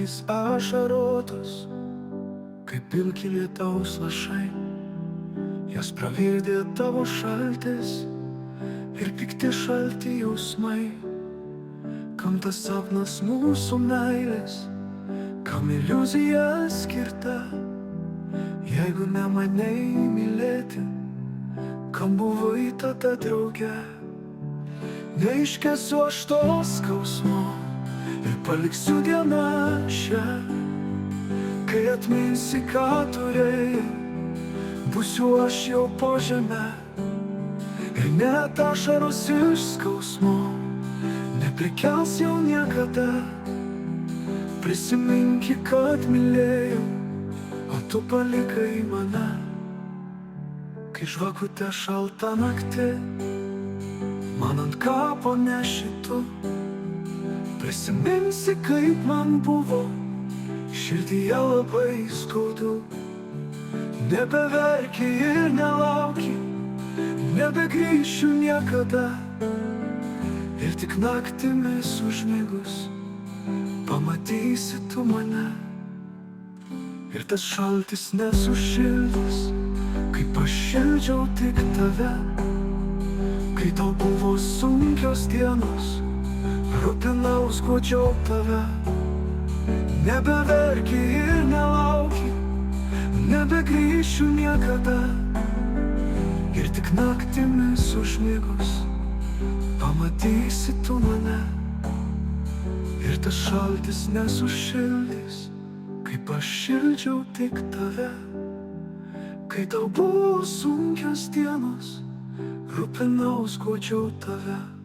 akys ašarotos, kaip pilki lietaus lašai. Jas pravirkdė tavo šaltis ir pikti šalti jausmai. Kam tas sapnas mūsų meilės, kam iliuzija skirta, jeigu nemanei mylėti, kam buvai tada drauge. Neiškęsiu aš to skausmo ir paliksiu dieną šią, kai atminsi, ką turėjai, būsiu aš jau po žemę. Ir net ašaros iš skausmo neprikels jau niekada. Prisiminki, kad mylėjau, o tu palikai mane. Kai žvakutė šalta nakti man ant kapo neši tu, prisiminsi, kaip man buvo širdyje labai skaudu. Nebeverki ir nelauki, nebegrįšiu niekada. Ir tik naktimis užmigus pamatysi tu mane. Ir tas šaltis nesušildys, kaip aš šildžiau tik tave. Kai tau buvo sunkios dienos, rūpinaus, guodžiau tave. Nebeverki ir nelauki, nebegrįšiu niekada. Ir tik naktimis užmigus pamatysi tu mane. Ir tas šaltis nesušildys, kaip aš šildžiau tik tave. Kai tau buvo sunkios dienos, rūpinaus, guodžiau tave.